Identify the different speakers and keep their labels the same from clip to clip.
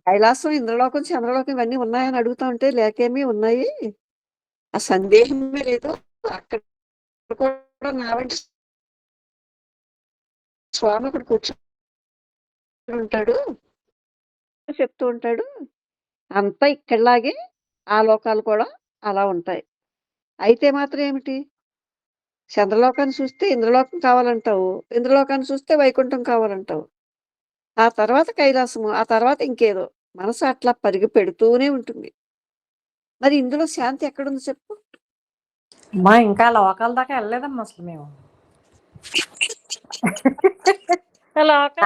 Speaker 1: కైలాసం, ఇంద్రలోకం, చంద్రలోకం ఇవన్నీ ఉన్నాయని అడుగుతా ఉంటే లేకేమి ఉన్నాయి. ఆ సందేహమే లేదు. అక్కడ కూడా నా వంటి స్వామి అక్కడ కూర్చొని ఉంటాడు, చెప్తూ ఉంటాడు. అంతా ఇక్కడలాగే ఆ లోకాలు కూడా అలా ఉంటాయి. అయితే మాత్రం ఏమిటి, చంద్రలోకాన్ని చూస్తే ఇంద్రలోకం కావాలంటావు, ఇంద్రలోకాన్ని చూస్తే వైకుంఠం కావాలంటావు, ఆ తర్వాత కైలాసము, ఆ తర్వాత ఇంకేదో. మనసు అట్లా పరిగి పెడుతూనే ఉంటుంది. మరి ఇందులో శాంతి ఎక్కడుంది చెప్పు?
Speaker 2: మా ఇంకా లోకాల దాకా వెళ్ళలేదమ్మా అసలు మేము.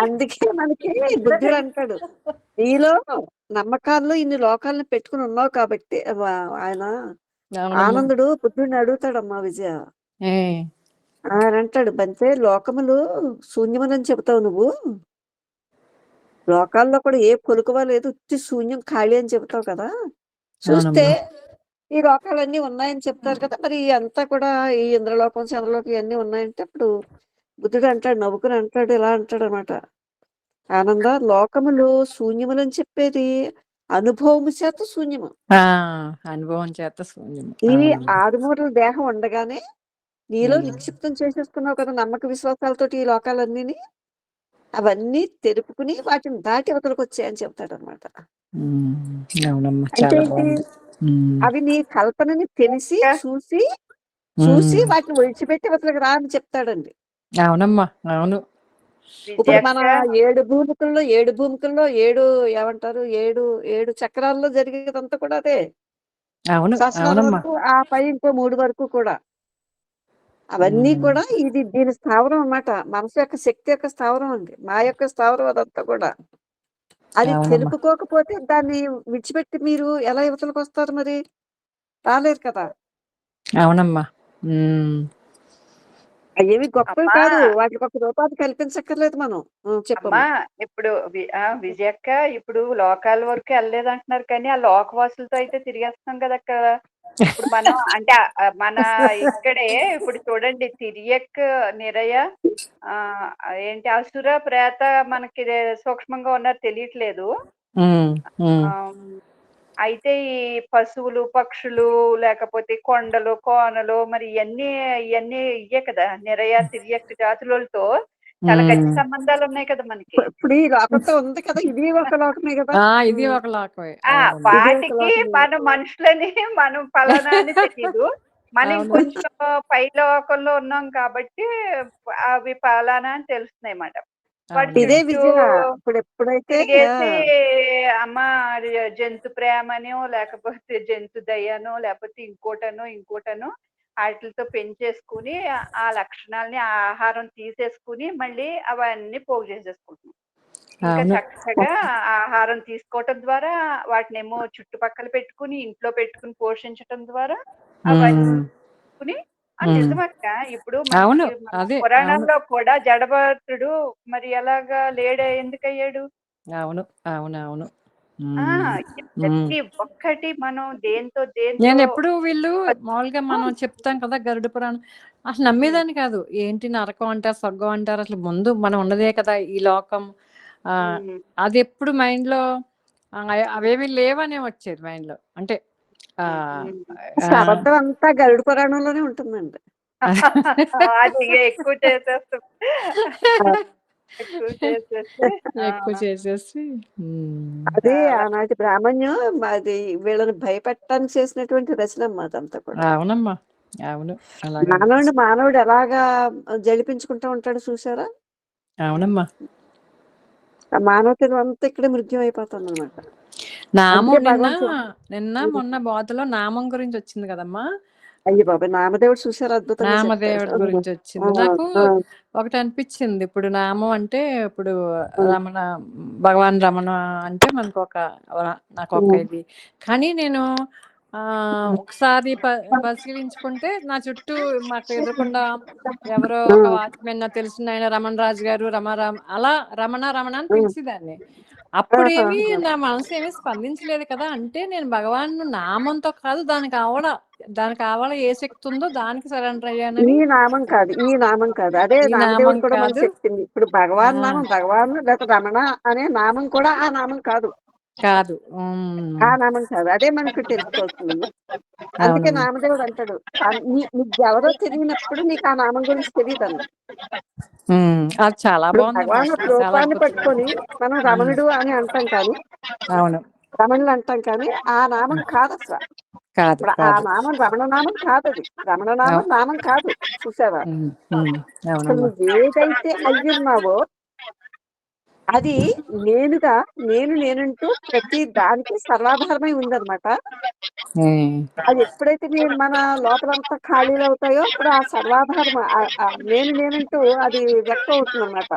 Speaker 1: అందుకే మనకి బుద్ధుడు అంటాడు, నీలో నమ్మకాల్లో ఇన్ని లోకాలను పెట్టుకుని ఉన్నావు కాబట్టి. ఆయన ఆనందుడు బుద్ధుడిని అడుగుతాడమ్మా విజయ. ఆయన అంటాడు, బంతే లోకములు శూన్యమని చెబుతావు నువ్వు, లోకాల్లో కూడా ఏ కొలుకువా లేదు, ఉత్తి శూన్యం ఖాళీ అని చెబుతావు కదా, చూస్తే ఈ లోకాలన్నీ ఉన్నాయని చెప్తారు కదా, మరి అంతా కూడా ఈ ఇంద్రలోకం, చంద్రలోకం ఇవన్నీ ఉన్నాయంటే అప్పుడు బుద్ధుడు అంటాడు, నవ్వుకుని అంటాడు, ఇలా అంటాడు అనమాట, ఆనంద లోకములు శూన్యములని చెప్పేది అనుభవము చేత శూన్యము.
Speaker 2: అనుభవం చేత శూన్యము.
Speaker 1: ఈ ఆరుమూరల దేహం ఉండగానే నీలో నిక్షిప్తం చేసేసుకున్నావు కదా నమ్మక విశ్వాసాలతో ఈ లోకాలన్నీ, అవన్నీ తెలుపుకుని వాటిని దాటి అవతలకు వచ్చాయని చెప్తాడు అనమాట. అంటే అవి నీ కల్పనని తెలిసి చూసి వాటిని ఒడిచిపెట్టి అవతలకు రా అని చెప్తాడండి.
Speaker 2: అవునమ్మా, అవును.
Speaker 1: ఇప్పుడు మన 7 భూమికల్లో 7 ఏమంటారు, 7 చక్రాల్లో జరిగేదంతా కూడా అదే. శాస్త్రాల వరకు, ఆ పై ఇంకో 3 వరకు కూడా అవన్నీ కూడా ఇది దీని స్థావరం అన్నమాట. మనసు యొక్క శక్తి యొక్క స్థావరం అండి, మా యొక్క స్థావరం అదంతా కూడా. అది తెలుపుకోకపోతే దాన్ని విడిచిపెట్టి మీరు ఎలా యువతలకు వస్తారు? మరి రాలేరు కదా.
Speaker 2: అవునమ్మా.
Speaker 1: అవేమి గొప్పవి కాదు, వాటికి ఒక రూపాయి కల్పించక్కర్లేదు మనం. చెప్పమ్మా.
Speaker 3: ఇప్పుడు విజయక్క, ఇప్పుడు లోకాల వరకు వెళ్ళలేదు అంటున్నారు, కానీ ఆ లోకవాసులతో అయితే తిరిగేస్తాం కదా అక్కడ. ఇప్పుడు మనం అంటే మన ఇక్కడే ఇప్పుడు చూడండి, తిరియక్, నిరయ, ఏంటి అసుర, ప్రేత మనకి సూక్ష్మంగా ఉన్నారు తెలియట్లేదు. అయితే ఈ పశువులు, పక్షులు, లేకపోతే కొండలు, కోనలు, మరి ఇవన్నీ ఇయ్యే కదా నిరయ, తిరియక్ జాతులతో చాలా గట్టి సంబంధాలు ఉన్నాయి కదా మనకి.
Speaker 1: ఇప్పుడు ఈ లోకంతో ఉంది కదా, ఇది ఒక లోకమే కదా.
Speaker 2: ఇది ఒక లోకమే.
Speaker 3: వాటికి మన మనుషులని మనం ఫలానా అని తెలియదు, మనం ఇంకొంచెం పై లోకంలో ఉన్నాం కాబట్టి అవి ఫలానా అని తెలుస్తున్నాయి అన్నమాట.
Speaker 1: ఇదే విజయ. ఇప్పుడు ఎప్పుడైతే
Speaker 3: తిరిగేసి అమ్మ జంతు ప్రేమనో, లేకపోతే జంతు దయనో, లేకపోతే ఇంకోటనో వాటితో పెంచేసుకుని ఆ లక్షణాలని ఆహారం తీసేసుకుని మళ్ళీ అవన్నీ పోగు చేసేసుకుంటున్నాం. ఇంకా చక్కగా ఆహారం తీసుకోవటం ద్వారా వాటినేమో చుట్టుపక్కల పెట్టుకుని, ఇంట్లో పెట్టుకుని పోషించటం ద్వారా అవన్నీ నిజమక్క. ఇప్పుడు పురాణంలో కూడా జడభరతుడు మరి ఎలాగా లేడే, ఎందుకయ్యాడు?
Speaker 2: అవును, అవునవును.
Speaker 3: ప్రతి ఒక్కటి మనం దేంతో
Speaker 2: నేను ఎప్పుడు వీళ్ళు మామూలుగా మనం చెప్తాం కదా గరుడ పురాణం, అసలు నమ్మేదాన్ని కాదు. ఏంటి నరకం అంటారు, స్వర్గం అంటారు, అసలు ముందు మనం ఉన్నదే కదా ఈ లోకం. అది ఎప్పుడు మైండ్ లో అవేమి లేవనే వచ్చేది మైండ్ లో. అంటే
Speaker 1: అబద్ధం అంతా గరుడ పురాణంలోనే ఉంటుందండి.
Speaker 3: అది ఎక్కువ
Speaker 1: చేసేసి అది ఆనాటి బ్రాహ్మణ్యం, అది వీళ్ళని భయపెట్టడానికి చేసినటువంటి రచన అదంతా కూడా.
Speaker 2: అవునమ్మా, అవును.
Speaker 1: మానవుడు ఎలాగా జడిపించుకుంటా ఉంటాడు చూసారా?
Speaker 2: అవునమ్మా.
Speaker 1: మానవతను అంతా ఇక్కడ మృత్యం అయిపోతుంది అనమాట.
Speaker 2: నామం నిన్న మొన్న బోధలో నామం గురించి వచ్చింది కదమ్మా.
Speaker 1: అయ్యి బాబా, నామదేవుడు చూసారు, అద్భుతంగా
Speaker 2: నామదేవుడి గురించి వచ్చింది. నాకు ఒకటి అనిపించింది, ఇప్పుడు నామం అంటే ఇప్పుడు రమణ, భగవాన్ రమణ అంటే మనకు నాకు ఒక ఇది. కానీ నేను ఒకసారి పరిశీలించుకుంటే నా చుట్టూ మాకు ఎదురకుండా ఎవరో ఒక వాచ్మెన్ తెలిసిన ఆయన రమణ రాజు గారు, అలా రమణ అని పిలిచేదాన్ని. అప్పుడేమి నా మనసు ఏమీ స్పందించలేదు కదా. అంటే నేను భగవాన్ నామంతో కాదు, దానికి కావాలా ఏ శక్తి ఉందో దానికి సరెండర్ అయ్యానని.
Speaker 1: ఈ నామం కాదు, అదే నామదేవుడు కూడా మనకు చెప్పింది. ఇప్పుడు భగవాన్ నామం, భగవాన్ లేకపోతే రమణ అనే నామం కూడా ఆ నామం కాదు.
Speaker 2: కాదు.
Speaker 1: ఆ నామం కాదు. అదే మనకు తెలుసుకోవాల్సింది. అందుకే
Speaker 2: అవునమ్మా.
Speaker 1: నామదేవుడు అంటాడు, నీకెవరో తెలియనప్పుడు నీకు ఆ నామం గురించి తెలియదన్నాడు.
Speaker 2: అది చాలా
Speaker 1: ఇప్పుడు
Speaker 2: బాగుందమ్మా.
Speaker 1: భగవాన్
Speaker 2: చాలా
Speaker 1: రూపాన్ని
Speaker 2: అద్భుతంగా
Speaker 1: పట్టుకొని మనం రమణుడు అని అంటాం కానీ,
Speaker 2: అవును.
Speaker 1: రమణులు అంటాం కానీ ఆ నామం కాదు అసలు.
Speaker 2: కాదు
Speaker 1: ఇప్పుడు ఆ
Speaker 2: కాదు.
Speaker 1: నామం రమణ నామం కాదు. అది రమణ నామం నామం కాదు. చూసావా? అసలు
Speaker 2: అవునమ్మా.
Speaker 1: నువ్వు ఏదైతే అయ్యున్నావో అది నేనుగా నేనంటూ ప్రతి దానికి సర్వాధారమై ఉందన్నమాట. అది ఎప్పుడైతే మన లోపలంతా ఖాళీలు అవుతాయో అప్పుడు ఆ సర్వాధారం నేనంటూ అది వ్యక్తం అవుతుంది అన్నమాట.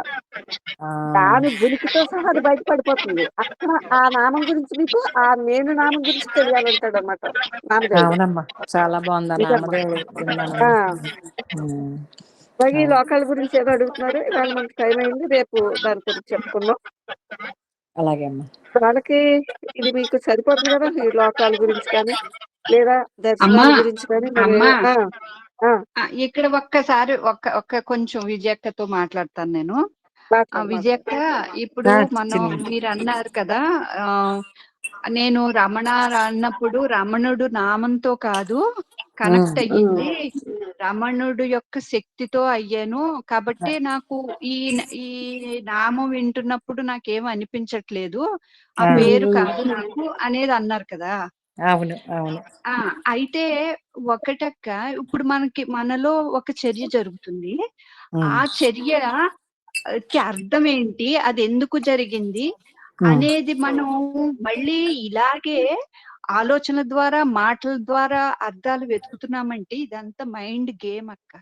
Speaker 1: దాని ఉనికితో సహా అది బయటపడిపోతుంది. అక్కడ ఆ నామం గురించి మీకు ఆ నేను నామం గురించి తెలియాలంటాడు అన్నమాట నామదేవుడు.
Speaker 2: అవునమ్మా, చాలా బాగుంది
Speaker 1: నిజమ్మా.
Speaker 2: నామదేవుడు విన్నానమ్మా.
Speaker 1: అలాగే ఈ లోకాల గురించి ఏదో అడుగుతున్నారు. ఇవాళ మనకి టైం అయింది. రేపు దాని గురించి చెప్పుకుందాం.
Speaker 2: అలాగే అమ్మా.
Speaker 1: వాళ్ళకి ఇది మీకు సరిపోతుంది కదా, ఈ లోకాల గురించి కానీ లేదా
Speaker 3: అమ్మా
Speaker 1: దర్శనాల గురించి కానీ మరి.
Speaker 3: అమ్మా
Speaker 1: ఇక్కడ
Speaker 3: ఒక్కసారి ఒక్క కొంచెం విజయక్కతో మాట్లాడతాను నేను.
Speaker 1: మాట్లాడు
Speaker 3: విజయక్క, ఇప్పుడు మనం
Speaker 2: చిన్ని.
Speaker 3: మీరు అన్నారు కదా, నేను రమణ అన్నప్పుడు రమణుడు నామంతో కాదు కనెక్ట్ అయ్యింది, రమణుడు యొక్క శక్తితో అయ్యాను కాబట్టి నాకు ఈ ఈ నామం వింటున్నప్పుడు నాకేం అనిపించట్లేదు, ఆ పేరు కాదు నాకు అనేది అన్నారు కదా.
Speaker 2: అవును అవును.
Speaker 3: అయితే ఒకటక్క, ఇప్పుడు మనలో ఒక చర్య జరుగుతుంది. ఆ చర్యకి అర్థం ఏంటి, అది ఎందుకు జరిగింది అనేది మనం మళ్ళీ ఇలాగే ఆలోచన ద్వారా మాటల ద్వారా అర్థాలు వెతుకుతున్నామంటే ఇదంతా మైండ్ గేమ్ అక్క.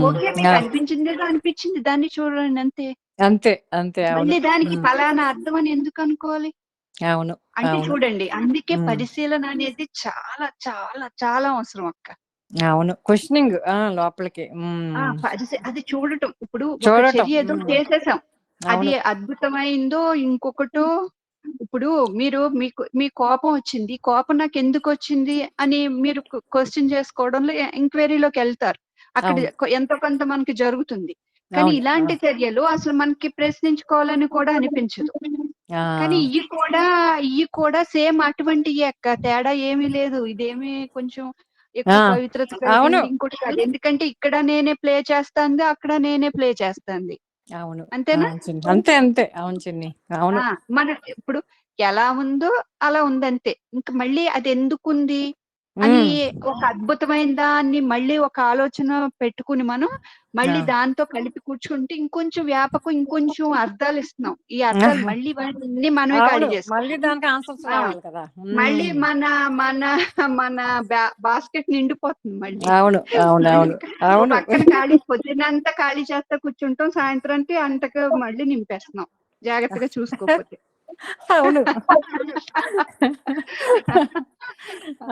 Speaker 3: ఓకే, మీకు అనిపించింది దాన్ని చూడండి అంతే.
Speaker 2: అంతే అంతే.
Speaker 3: మళ్ళీ దానికి ఫలానా అర్థం అని ఎందుకు అనుకోవాలి?
Speaker 2: అవును.
Speaker 3: అంటే చూడండి, అందుకే పరిశీలన అనేది చాలా చాలా చాలా అవసరం అక్క.
Speaker 2: అవును, క్వశ్చనింగ్ లోపలికి
Speaker 3: అది చూడటం. ఇప్పుడు ఒక
Speaker 2: చూడటం.
Speaker 3: చర్య ఏదో చేసేసాం, అది అద్భుతమైందో ఇంకొకటో. ఇప్పుడు మీ కోపం వచ్చింది, కోపం నాకు ఎందుకు వచ్చింది అని మీరు క్వశ్చన్ చేసుకోవడంలో ఎంక్వైరీలోకి వెళ్తారు. అక్కడ ఎంతో కొంత మనకి జరుగుతుంది. కానీ ఇలాంటి చర్యలు అసలు మనకి ప్రశ్నించుకోవాలని కూడా అనిపించదు. కానీ ఇవి కూడా సేమ్ అటువంటివి అక్క, తేడా ఏమీ లేదు. ఇదేమి కొంచెం ఎక్కువ పవిత్రత కలిగింది ఇంకోటి కాదు. ఎందుకంటే ఇక్కడ నేనే ప్లే చేస్తాంది, అక్కడ నేనే ప్లే చేస్తాంది.
Speaker 2: అవును
Speaker 3: అంతేనా?
Speaker 2: అంతే అంతే. అవును చిన్ని. అవును.
Speaker 3: మన ఇప్పుడు ఎలా ఉందో అలా ఉందంతే. ఇంకా మళ్ళీ అది ఎందుకుంది అని ఒక అద్భుతమైన దాన్ని మళ్ళీ ఒక ఆలోచన పెట్టుకుని మనం మళ్ళీ దాంతో కలిపి కూర్చుంటే ఇంకొంచెం వ్యాపకం, ఇంకొంచెం అర్థాలు ఇస్తున్నాం. ఈ అర్థాలు మళ్ళీ అన్ని మనమే ఖాళీ చేసుకోవాలి.
Speaker 2: మళ్ళీ దానికి ఆన్సర్స్ రావాలి కదా.
Speaker 3: మళ్ళీ మన మన మన బాస్కెట్ నిండిపోతుంది మళ్ళీ.
Speaker 2: అవును అవును అవును అవును.
Speaker 3: పక్కన ఖాళీ, పొద్దునంతా ఖాళీ చేస్తా కూర్చుంటాం, సాయంత్రానికి అంతకు మళ్ళీ నింపేస్తున్నాం జాగ్రత్తగా చూసుకోకపోతే.
Speaker 2: అవును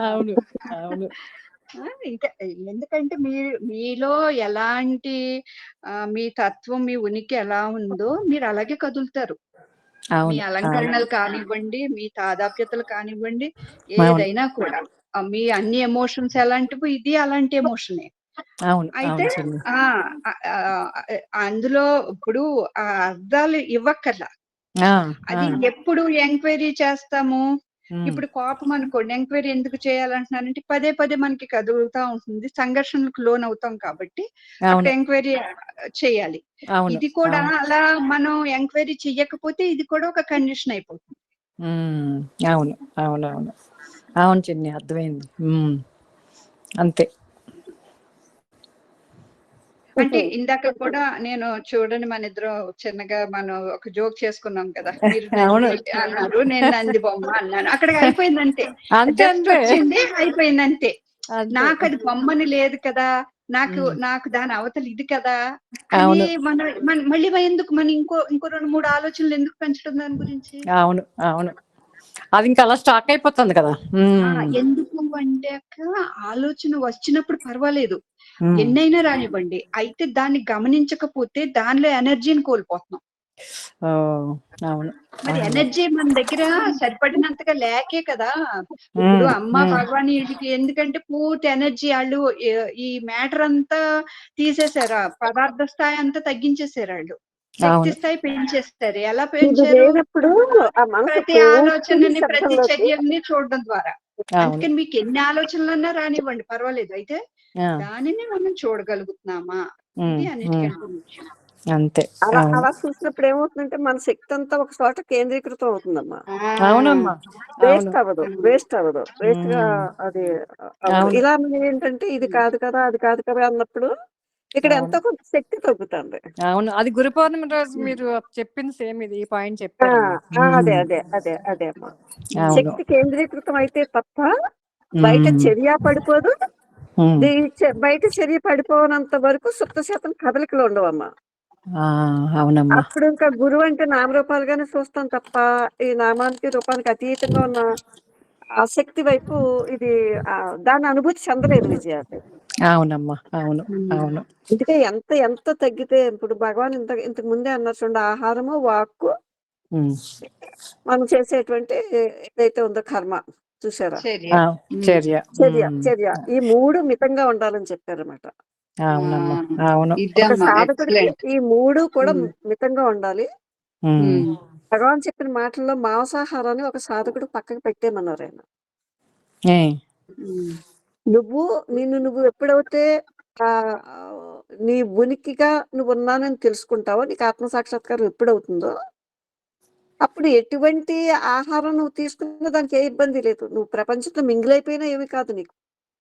Speaker 2: అవును అవును.
Speaker 3: ఇంకా ఎందుకంటే మీలో ఎలాంటి మీ తత్వం, మీ ఉనికి ఎలా ఉందో మీరు అలాగే కదులుతారు. మీ అలంకరణలు కానివ్వండి, మీ తాదాప్యతలు కానివ్వండి, ఏదైనా కూడా మీ అన్ని ఎమోషన్స్ ఎలాంటివి, ఇది అలాంటి ఎమోషనే. అయితే అందులో ఇప్పుడు ఆ అర్థాలు ఇవ్వక్కర్లా. అది ఎప్పుడు ఎంక్వైరీ చేస్తాము. ఇప్పుడు కోపం అనుకోండి, ఎంక్వైరీ ఎందుకు చేయాలంటున్నానంటే పదే పదే మనకి కదులుతా ఉంటుంది, సంఘర్షణలకు లోన్ అవుతాం కాబట్టి అక్కడ ఎంక్వైరీ చేయాలి. ఇది కూడా అలా మనం ఎంక్వైరీ చెయ్యకపోతే ఇది కూడా ఒక కండిషన్ అయిపోతుంది.
Speaker 2: అవును అవునవును అవును చిన్ని, అర్థమైంది. అంతే.
Speaker 3: అంటే ఇందాక కూడా నేను చూడండి, మన ఇద్దరం చిన్నగా మనం ఒక జోక్ చేసుకున్నాం కదా, మీరు నంది అన్నారు, నేను నంది బొమ్మ అన్నాను, అక్కడికి అయిపోయింది అంతే. జస్ట్ వచ్చింది, అయిపోయింది అంతే. నాకు అది బొమ్మని లేదు కదా, నాకు దాని అవతల ఇది కదా అని మళ్ళీ ఎందుకు మన ఇంకో 2-3 ఆలోచనలు ఎందుకు పెంచడం దాని గురించి?
Speaker 2: అవును అవును, అది ఇంకా అలా స్టాక్ అయిపోతుంది కదా.
Speaker 3: ఎందుకు అంటే అక్క, ఆలోచన వచ్చినప్పుడు పర్వాలేదు, ఎన్నైనా రానివ్వండి, అయితే దాన్ని గమనించకపోతే దానిలో ఎనర్జీని కోల్పోతున్నాం. మరి ఎనర్జీ మన దగ్గర సరిపడినంతగా లేకే కదా. ఇప్పుడు అమ్మ భగవాన్ వీళ్ళకి ఎందుకంటే పూర్తి ఎనర్జీ వాళ్ళు ఈ మ్యాటర్ అంతా తీసేసారు, పదార్థ స్థాయి అంతా తగ్గించేసారు వాళ్ళు. శక్తి స్థాయి పెంచేస్తారు. ఎలా
Speaker 1: ఇది
Speaker 3: పెంచారు?
Speaker 1: లేనప్పుడు ఆ మనసు
Speaker 3: ప్రతి
Speaker 1: పూర్తిగా
Speaker 3: ఆలోచనని, ప్రతి
Speaker 1: శబ్దంలోకి
Speaker 3: చర్యని చూడడం ద్వారా.
Speaker 2: అవును.
Speaker 3: అందుకని మీకు ఎన్ని ఆలోచనలన్నా రానివ్వండి పర్వాలేదు. అయితే
Speaker 2: ఆ!
Speaker 3: దానిని మనం చూడగలుగుతున్నామా? ఇది అన్నిటికంటే ముఖ్యం.
Speaker 2: అంతే.
Speaker 1: అలా
Speaker 2: అవును.
Speaker 1: అలా చూసినప్పుడు ఏమవుతుందంటే మన శక్తి అంతా ఒక చోట కేంద్రీకృతం అవుతుందమ్మా.
Speaker 2: అవునమ్మా. అవును.
Speaker 1: వేస్ట్ అవ్వదు వేస్ట్ గా అది అవ్వదు.
Speaker 2: అవును.
Speaker 1: ఇలా ఏంటంటే ఇది కాదు కదా అది కాదు కదా అన్నప్పుడు ఇక్కడ
Speaker 2: అవును.
Speaker 1: ఎంతో కొంత శక్తి తగ్గుతుంది.
Speaker 2: అవును. అది గురు పౌర్ణమి రోజు మీరు చెప్పింది సేమ్ ఇది ఈ పాయింట్
Speaker 1: ఆ,
Speaker 2: చెప్పారమ్మా.
Speaker 1: అదే అదే అదే అదే అమ్మా.
Speaker 2: అవును.
Speaker 1: శక్తి కేంద్రీకృతం అయితే తప్ప బయట చర్య పడిపోదు. బయట చర్య పడిపోనంత వరకు సుప్త శాతం కదలికలు ఉండవమ్మా.
Speaker 2: అవునమ్మా.
Speaker 1: అప్పుడు ఇంకా గురువు అంటే నామరూపాలుగానే చూస్తాం తప్ప ఈ నామానికి రూపానికి అతీతంగా ఉన్న ఆ శక్తి వైపు ఇది దాని అనుభూతి చెందలేదు విజయ.
Speaker 2: అవునమ్మా. అవును. అవును.
Speaker 1: అందుకే ఎంత ఎంత తగ్గితే ఇప్పుడు భగవాన్ ఇంతకు ముందే అన్నారు చూడండి, ఆహారము వాక్కు మనం చేసేటువంటి ఏదైతే ఉందో కర్మ చూసారా,
Speaker 2: చర్య.
Speaker 1: చర్య చర్య ఈ 3 మితంగా ఉండాలని చెప్పారన్నమాట.
Speaker 2: అవునమ్మా. అవును.
Speaker 1: ఒక సాధకుడికి ఈ 3 కూడా మితంగా ఉండాలి. భగవాన్ చెప్పిన మాటల్లో మాంసాహారాన్ని ఒక సాధకుడు పక్కకు పెట్టేమన్నారు ఆయన. నువ్వు ఎప్పుడైతే నీ ఉనికిగా నువ్వు ఉన్నానని తెలుసుకుంటావో, నీకు ఆత్మ సాక్షాత్కారం ఎప్పుడవుతుందో అప్పుడు ఎటువంటి ఆహారం నువ్వు తీసుకున్న దానికి ఏ ఇబ్బంది లేదు. నువ్వు ప్రపంచంతో మింగిలైపోయినా ఏమి కాదు నీకు.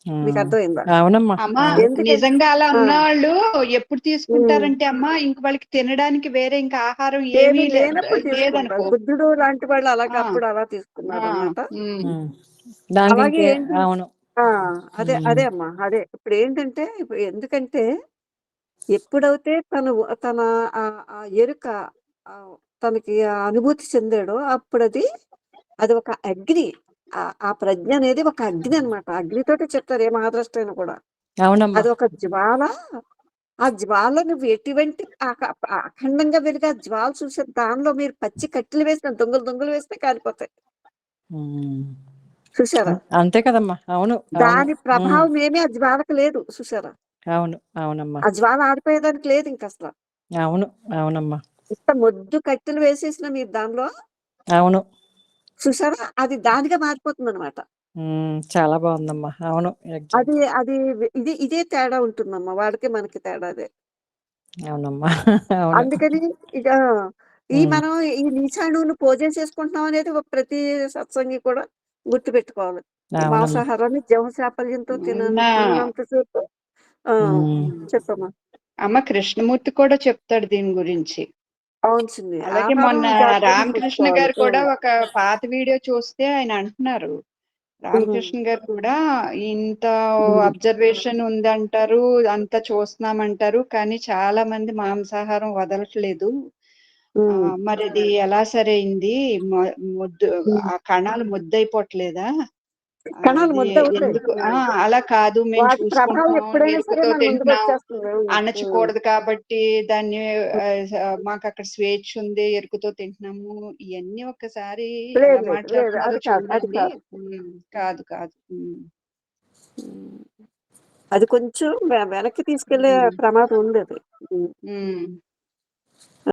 Speaker 1: మీకు అర్థమైందా?
Speaker 2: అవునమ్మా.
Speaker 3: నిజంగా అలా ఉన్నవాళ్ళు ఎప్పుడు తీసుకుంటారంటే అమ్మా ఇంక వాళ్ళకి తినడానికి వేరే ఇంకా ఆహారం ఏమీ
Speaker 1: లేనప్పుడు తీసుకుంటారు.
Speaker 3: లేదనుకో.
Speaker 1: బుద్ధుడు లాంటి వాళ్ళు అప్పుడు అలా తీసుకున్నారు అన్నమాట.
Speaker 2: అలాగే అవును.
Speaker 1: అదే అమ్మా అదే ఇప్పుడు ఏంటంటే ఎందుకంటే ఎప్పుడైతే తన ఆ ఎరుక తనకి అనుభూతి చెందాడో అప్పుడు అది ఒక అగ్ని. ఆ ప్రజ్ఞ అనేది ఒక అగ్ని అన్నమాట. అగ్నితోటి చెప్తారు ఏ మహాద్రష్ట అయినా కూడా. అది ఒక జ్వాల. ఆ జ్వాల నువ్వు ఎటువంటి అఖండంగా వెలిగే ఆ జ్వాల చూసే దానిలో మీరు పచ్చి కట్టెలు వేసిన దొంగలు వేస్తే కాలిపోతాయి. చూసారా?
Speaker 2: అంతే కదమ్మా. అవును.
Speaker 1: దాని ప్రభావం ఏమీ ఆ జ్వాలకు లేదు. చూసారా?
Speaker 2: అవును. అవునమ్మా.
Speaker 1: ఆ జ్వాల ఆడిపోయేదానికి లేదు ఇంక అసలు.
Speaker 2: అవును. అవునమ్మా.
Speaker 1: ఇంత మొద్దు కట్టెలు వేసేసిన మీరు దానిలో
Speaker 2: అవును.
Speaker 1: చూసారా? అది దానిగా మారిపోతుంది అనమాట.
Speaker 2: చాలా బాగుందమ్మా. అవును.
Speaker 1: అది అది ఇదే తేడా ఉంటుందమ్మా. వాడికి మనకి తేడా అదే.
Speaker 2: అవునమ్మా.
Speaker 1: అందుకని ఇక మనం ఈ నీచాణువును పూజలు చేసుకుంటున్నాం అనేది ప్రతి సత్సంగి కూడా గుర్తుపెట్టుకోవాలి. మాంసాహారాన్ని జవశాపల్యంతో తిన్నంతసేపు చెప్పమ్మా.
Speaker 3: అమ్మ కృష్ణమూర్తి కూడా చెప్తాడు దీని గురించి.
Speaker 1: అవును.
Speaker 3: అలాగే మొన్న రామకృష్ణ గారు కూడా ఒక పాత వీడియో చూస్తే ఆయన అంటున్నారు, రామకృష్ణ గారు కూడా ఇంత అబ్జర్వేషన్ ఉందంటారు, అంత చూస్తున్నామంటారు, కానీ చాలా మంది మాంసాహారం వదలట్లేదు. మరి అది ఎలా సరైంది? ఆ కణాలు ముద్దయిపోవట్లేదా? ఎందుకు అలా కాదు, మేము చూసుకుంటాం, ఎరుకతో తింటున్నాం, అణచకూడదు కాబట్టి దాన్ని మాకు అక్కడ స్వేచ్ఛ ఉంది, ఎరుకతో తింటున్నాము. ఇవన్నీ ఒక్కసారి ఎలా మాట్లాడుతున్నారో చూడండి. కాదు కాదు
Speaker 1: అది కొంచెం వెనక్కి తీసుకెళ్లే ప్రమాదం ఉంది అది.